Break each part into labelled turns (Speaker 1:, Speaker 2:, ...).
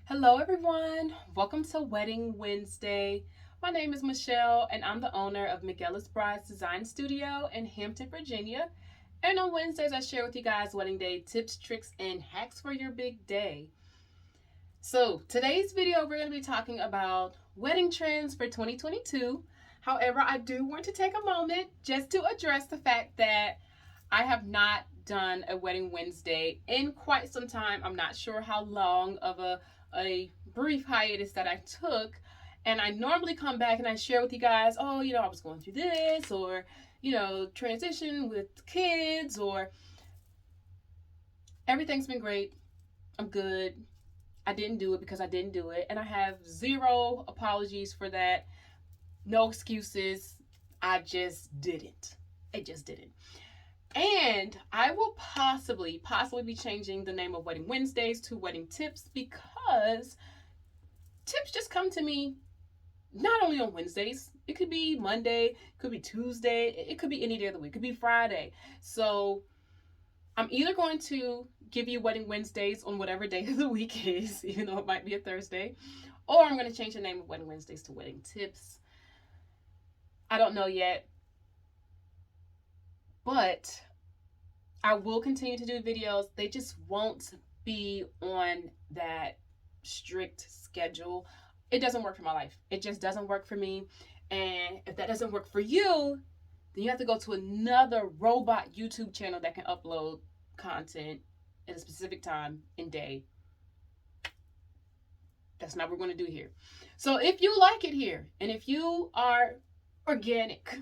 Speaker 1: Hello, everyone. Welcome to Wedding Wednesday. My name is Michelle, and I'm the owner of McEllis Brides Design Studio in Hampton, Virginia. And on Wednesdays, I share with you guys wedding day tips, tricks, and hacks for your big day. So, today's video, we're going to be talking about wedding trends for 2022. However, I do want to take a moment just to address the fact that I have not done a wedding Wednesday in quite some time. I'm not sure how long of a brief hiatus that I took. And I normally come back and I share with you guys, oh, I was going through this, or, transition with kids, or everything's been great. I'm good. I didn't do it because I didn't do it. And I have zero apologies for that. No excuses. I just didn't. I just didn't. And I will possibly be changing the name of Wedding Wednesdays to Wedding Tips because tips just come to me not only on Wednesdays. It could be Monday, it could be Tuesday, it could be any day of the week, it could be Friday. So I'm either going to give you Wedding Wednesdays on whatever day of the week is, even though it might be a Thursday, or I'm going to change the name of Wedding Wednesdays to Wedding Tips. I don't know yet, but I will continue to do videos. They just won't be on that strict schedule. It doesn't work for my life. It just doesn't work for me. And if that doesn't work for you, then you have to go to another robot YouTube channel that can upload content at a specific time and day. That's not what we're going to do here. So if you like it here, and if you are organic,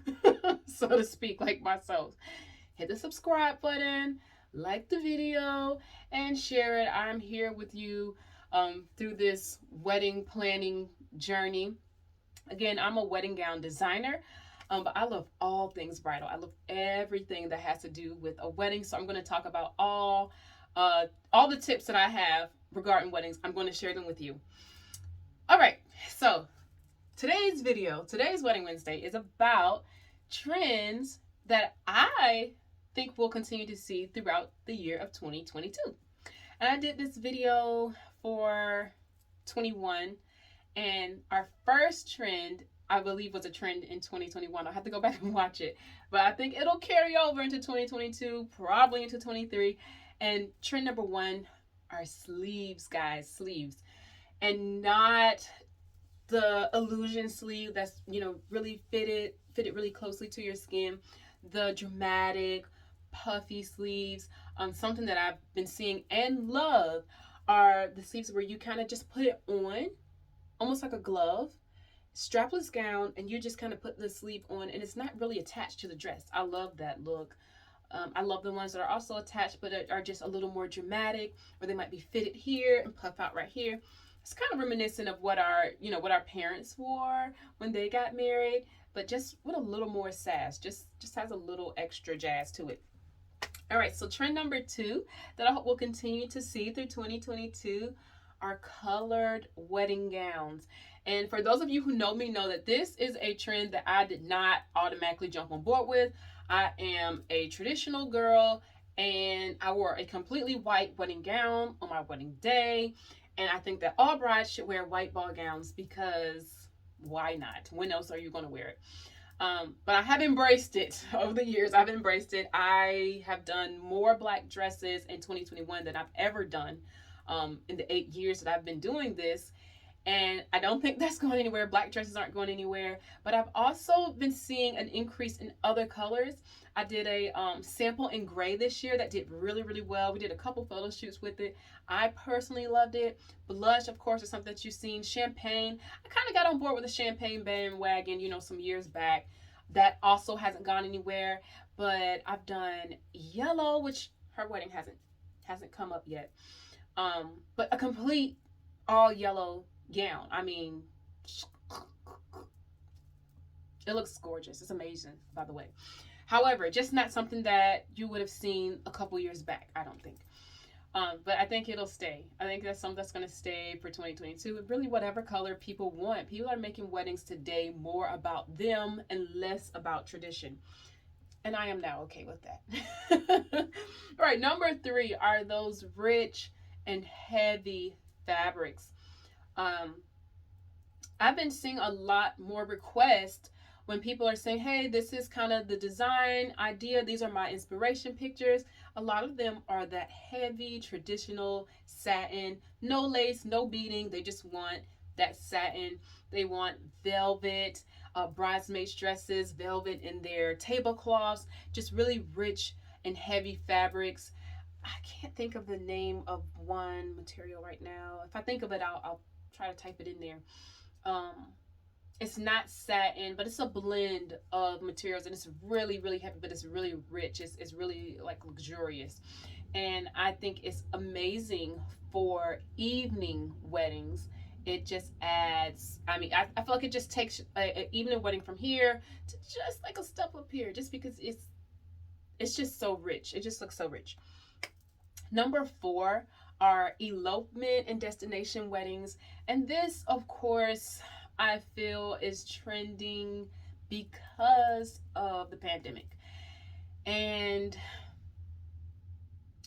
Speaker 1: so to speak, like myself, hit the subscribe button, like the video, and share it. I'm here with you through this wedding planning journey. Again, I'm a wedding gown designer, but I love all things bridal. I love everything that has to do with a wedding. So I'm going to talk about all the tips that I have regarding weddings. I'm going to share them with you. All right, so today's Wedding Wednesday, is about trends that I think we'll continue to see throughout the year of 2022. And I did this video for 21, and our first trend, I believe, was a trend in 2021. I'll have to go back and watch it, but I think it'll carry over into 2022, probably into 23. And trend number one are sleeves, guys, sleeves. And not the illusion sleeve that's really fitted really closely to your skin. The dramatic puffy sleeves. Something that I've been seeing and love are the sleeves where you kind of just put it on almost like a glove, strapless gown, and you just kind of put the sleeve on and it's not really attached to the dress. I love that look. I love the ones that are also attached but are just a little more dramatic, or they might be fitted here and puff out right here. It's kind of reminiscent of what our parents wore when they got married, but just with a little more sass. Just has a little extra jazz to it. All right, so trend number two that I hope we'll continue to see through 2022 are colored wedding gowns. And for those of you who know me, know that this is a trend that I did not automatically jump on board with. I am a traditional girl, and I wore a completely white wedding gown on my wedding day. And I think that all brides should wear white ball gowns because why not? When else are you going to wear it? But I have embraced it over the years. I've embraced it. I have done more black dresses in 2021 than I've ever done in the 8 years that I've been doing this. And I don't think that's going anywhere. Black dresses aren't going anywhere. But I've also been seeing an increase in other colors. I did a sample in gray this year that did really, really well. We did a couple photo shoots with it. I personally loved it. Blush, of course, is something that you've seen. Champagne. I kind of got on board with the champagne bandwagon, some years back. That also hasn't gone anywhere. But I've done yellow, which her wedding hasn't come up yet. But a complete all yellow gown. I mean, it looks gorgeous. It's amazing, by the way. However, just not something that you would have seen a couple years back, I don't think. But I think it'll stay. I think that's something that's going to stay for 2022. And really, whatever color people want. People are making weddings today more about them and less about tradition. And I am now okay with that. All right, number three are those rich and heavy fabrics. Um, I've been seeing a lot more requests when people are saying, hey, this is kind of the design idea. These are my inspiration pictures. A lot of them are that heavy, traditional satin, no lace, no beading. They just want that satin. They want velvet, bridesmaids dresses, velvet in their tablecloths, just really rich and heavy fabrics. I can't think of the name of one material right now. If I think of it, I'll try to type it in there. um it's not satin, but it's a blend of materials, and it's really really heavy, but it's really rich. It's really like luxurious, and I think it's amazing for evening weddings. It just adds, I mean, I feel like it just takes an evening wedding from here to just like a step up here, just because it's just so rich. It just looks so rich. Number four are elopement and destination weddings. And this, of course, I feel is trending because of the pandemic. And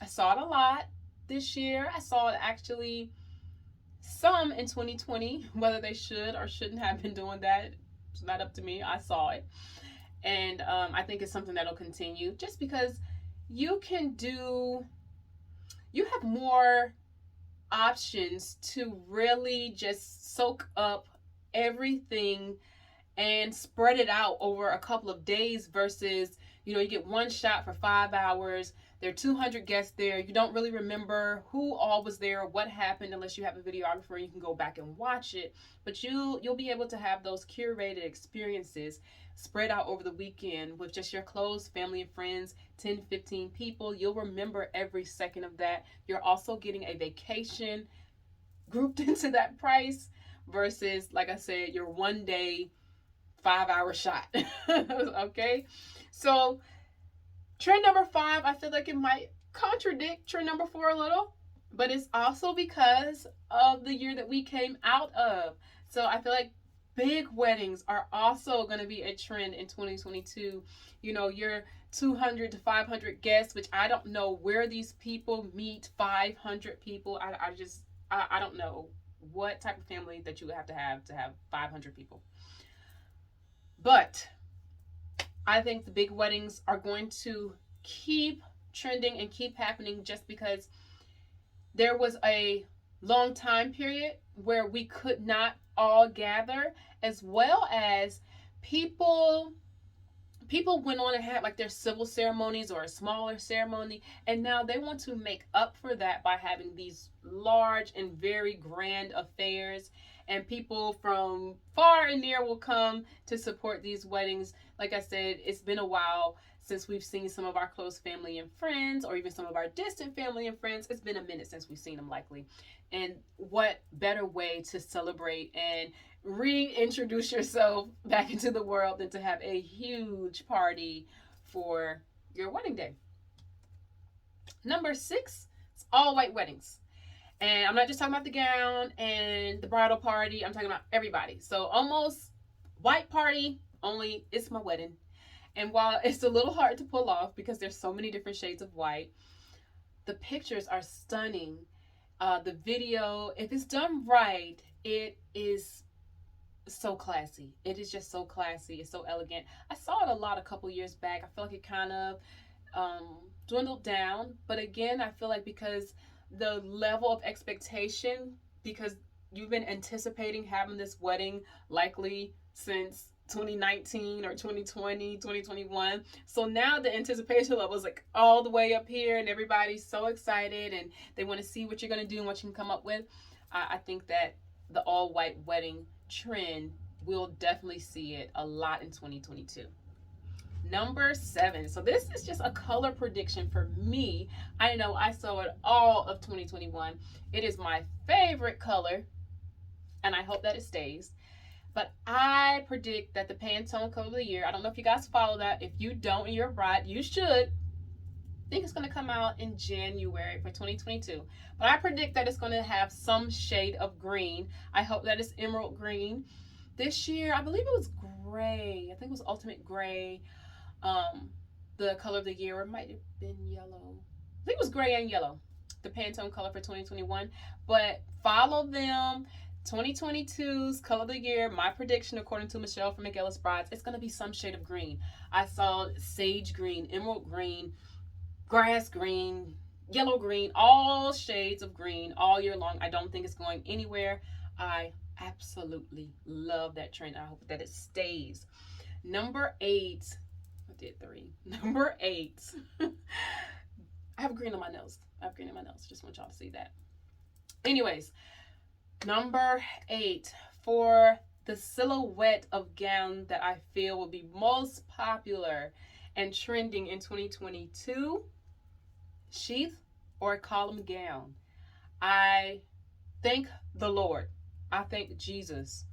Speaker 1: I saw it a lot this year. I saw it actually some in 2020. Whether they should or shouldn't have been doing that, it's not up to me. I saw it. And I think it's something that'll continue just because you can do, you have more options to really just soak up everything and spread it out over a couple of days versus, you get one shot for 5 hours. There are 200 guests there. You don't really remember who all was there, what happened, unless you have a videographer and you can go back and watch it. But you'll be able to have those curated experiences spread out over the weekend with just your close family and friends, 10, 15 people. You'll remember every second of that. You're also getting a vacation grouped into that price versus, like I said, your 1 day 5 hour shot. Okay, so trend number five, I feel like it might contradict trend number four a little, but it's also because of the year that we came out of. So I feel like big weddings are also going to be a trend in 2022. Your 200 to 500 guests, which I don't know where these people meet 500 people. I don't know what type of family that you would have to have 500 people. But I think the big weddings are going to keep trending and keep happening just because there was a long time period where we could not all gather, as well as people went on and had like their civil ceremonies or a smaller ceremony, and now they want to make up for that by having these large and very grand affairs, and people from far and near will come to support these weddings. Like I said, it's been a while since we've seen some of our close family and friends, or even some of our distant family and friends. It's been a minute since we've seen them, likely. And what better way to celebrate and reintroduce yourself back into the world than to have a huge party for your wedding day? Number six, it's all white weddings. And I'm not just talking about the gown and the bridal party. I'm talking about everybody. So almost white party, only it's my wedding. And while it's a little hard to pull off because there's so many different shades of white, the pictures are stunning. The video, if it's done right, it is so classy. It is just so classy. It's so elegant. I saw it a lot a couple years back. I feel like it kind of dwindled down. But again, I feel like because the level of expectation, because you've been anticipating having this wedding likely since 2019 or 2020, 2021. So now the anticipation level is like all the way up here, and everybody's so excited and they want to see what you're going to do and what you can come up with. I think that the all white wedding trend, we'll definitely see it a lot in 2022. Number seven. So this is just a color prediction for me. I know I saw it all of 2021. It is my favorite color, and I hope that it stays. But I predict that the Pantone color of the year, I don't know if you guys follow that. If you don't and you're a bride, you should. I think it's going to come out in January for 2022. But I predict that it's going to have some shade of green. I hope that it's emerald green. This year, I believe it was gray. I think it was ultimate gray. The color of the year, or it might have been yellow. I think it was gray and yellow, the Pantone color for 2021. But follow them 2022's color of the year, my prediction according to Michelle from McEllis Brides, it's going to be some shade of green. I saw sage green, emerald green, grass green, yellow green, all shades of green all year long. I don't think it's going anywhere. I absolutely love that trend. I hope that it stays. Number 8. I did 3. Number 8. I have green on my nails. Just want y'all to see that. Anyways, number 8 for the silhouette of gown that I feel will be most popular and trending in 2022, sheath or column gown. I thank the Lord. I thank Jesus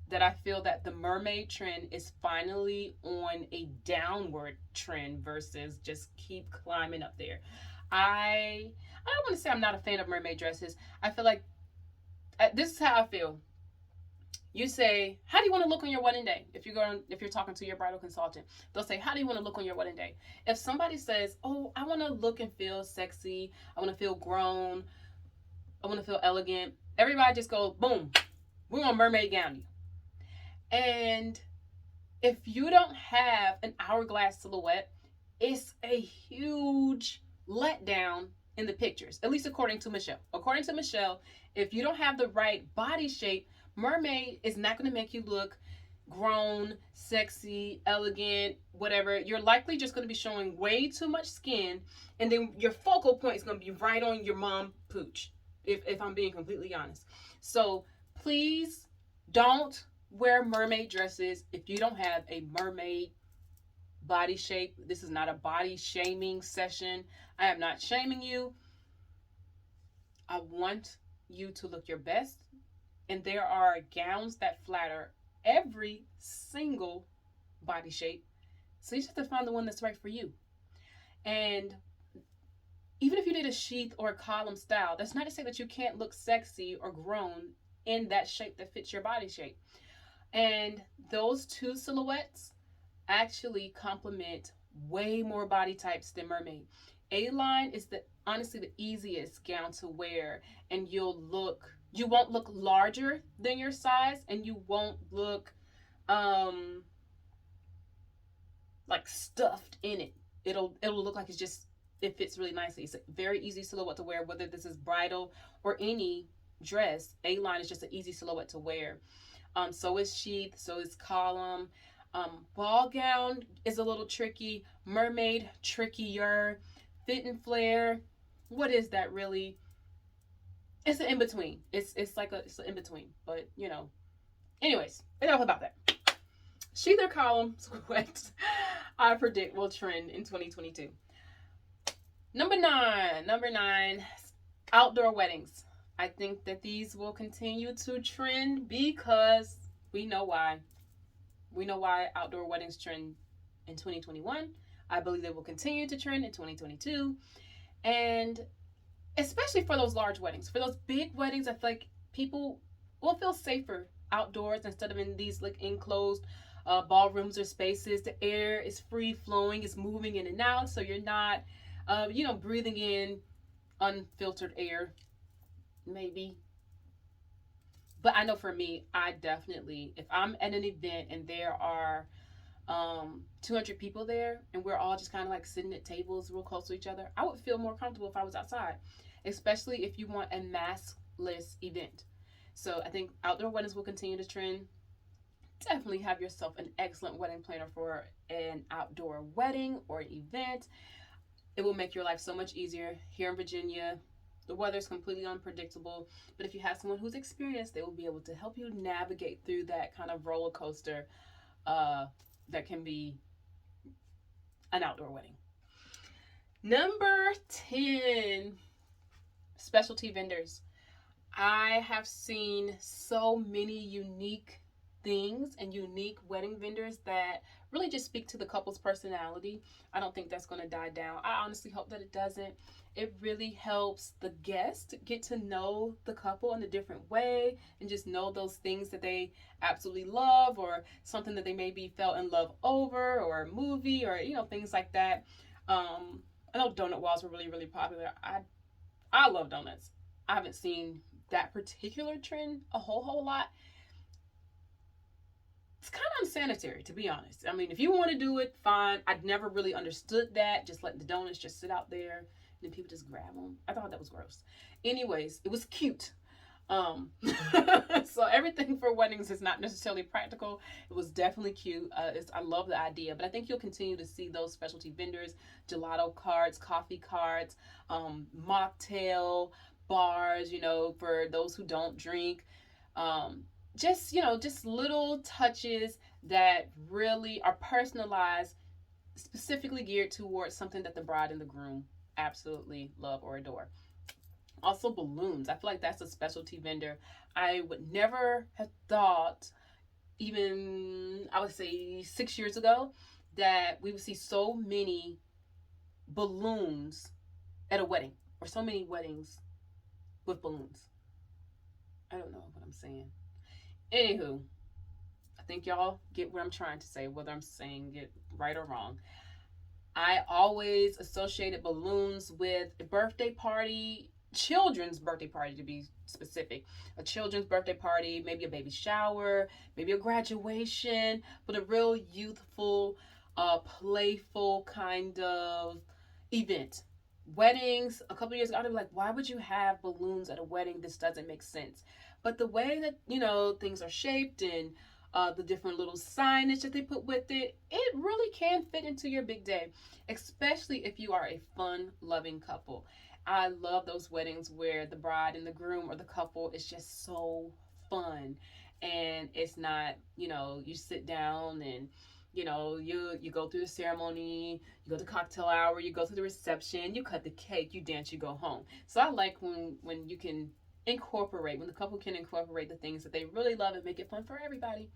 Speaker 1: that I feel that the mermaid trend is finally on a downward trend versus just keep climbing up there. I don't want to say I'm not a fan of mermaid dresses. I feel like this is how I feel. You say, how do you want to look on your wedding day? If you're talking to your bridal consultant, they'll say, how do you want to look on your wedding day? If somebody says, oh, I want to look and feel sexy, I want to feel grown, I want to feel elegant, everybody just goes, boom, we're gonna mermaid gown you. And if you don't have an hourglass silhouette, it's a huge letdown in the pictures, at least according to Michelle. According to Michelle, if you don't have the right body shape, mermaid is not going to make you look grown, sexy, elegant, whatever. You're likely just going to be showing way too much skin, and then your focal point is going to be right on your mom pooch, if I'm being completely honest. So please don't wear mermaid dresses if you don't have a mermaid body shape. This is not a body shaming session. I am not shaming you. I want you to look your best, and there are gowns that flatter every single body shape, so you just have to find the one that's right for you. And even if you did a sheath or a column style, that's not to say that you can't look sexy or grown in that shape that fits your body shape. And those two silhouettes actually complement way more body types than mermaid. A-line is honestly the easiest gown to wear, and you won't look larger than your size, and you won't look like stuffed in it. It'll look like it fits really nicely. It's a very easy silhouette to wear, whether this is bridal or any dress. A-line is just an easy silhouette to wear. So is sheath, so is column. Ball gown is a little tricky. Mermaid, trickier. Fit and flare, what is that really? It's an in-between. It's an in-between, but anyways, enough about that. Sheath or column silhouettes I predict will trend in 2022. Number nine, outdoor weddings. I think that these will continue to trend because we know why. We know why outdoor weddings trend in 2021. I believe they will continue to trend in 2022. And especially for those large weddings, for those big weddings, I feel like people will feel safer outdoors instead of in these like enclosed ballrooms or spaces. The air is free flowing, it's moving in and out, so you're not, breathing in unfiltered air, maybe. But I know for me, I definitely, if I'm at an event and there are 200 people there and we're all just kind of like sitting at tables real close to each other, I would feel more comfortable if I was outside, especially if you want a maskless event. So I think outdoor weddings will continue to trend. Definitely have yourself an excellent wedding planner for an outdoor wedding or event. It will make your life so much easier. Here in Virginia, the weather is completely unpredictable, but if you have someone who's experienced, they will be able to help you navigate through that kind of roller coaster that can be an outdoor wedding. Number 10, specialty vendors. I have seen so many unique things and unique wedding vendors that really just speak to the couple's personality. I don't think that's going to die down. I honestly hope that it doesn't. It really helps the guest get to know the couple in a different way and just know those things that they absolutely love, or something that they maybe fell in love over, or a movie, or things like that. I know donut walls were really, really popular. I love donuts. I haven't seen that particular trend a whole lot, it's kind of unsanitary, to be honest. I mean, if you want to do it, fine. I'd never really understood that. Just letting the donuts just sit out there and then people just grab them. I thought that was gross. Anyways, it was cute. Um, so everything for weddings is not necessarily practical. It was definitely cute. I love the idea, but I think you'll continue to see those specialty vendors, gelato carts, coffee carts, mocktail bars, for those who don't drink. Um, just little touches that really are personalized, specifically geared towards something that the bride and the groom absolutely love or adore. Also, balloons. I feel like that's a specialty vendor. I would never have thought, even I would say 6 years ago, that we would see so many balloons at a wedding, or so many weddings with balloons. I don't know what I'm saying. Anywho, I think y'all get what I'm trying to say, whether I'm saying it right or wrong. I always associated balloons with a birthday party, children's birthday party to be specific. A children's birthday party, maybe a baby shower, maybe a graduation, but a real youthful, playful kind of event. Weddings, a couple of years ago, I'd be like, why would you have balloons at a wedding? This doesn't make sense. But the way that, things are shaped and the different little signage that they put with it, it really can fit into your big day, especially if you are a fun loving couple. I love those weddings where the bride and the groom or the couple is just so fun, and it's not, you sit down and you go through the ceremony, you go to cocktail hour, you go to the reception, you cut the cake, you dance, you go home. So I like when you can incorporate, when the couple can incorporate the things that they really love and make it fun for everybody.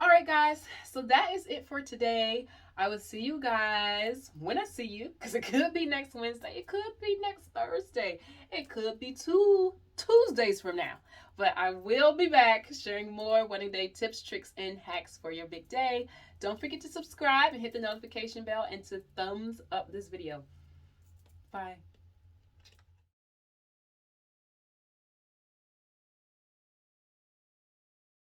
Speaker 1: All right, guys. So that is it for today. I will see you guys when I see you, because it could be next Wednesday. It could be next Thursday. It could be 2 Tuesdays from now. But I will be back sharing more wedding day tips, tricks, and hacks for your big day. Don't forget to subscribe and hit the notification bell and to thumbs up this video. Bye.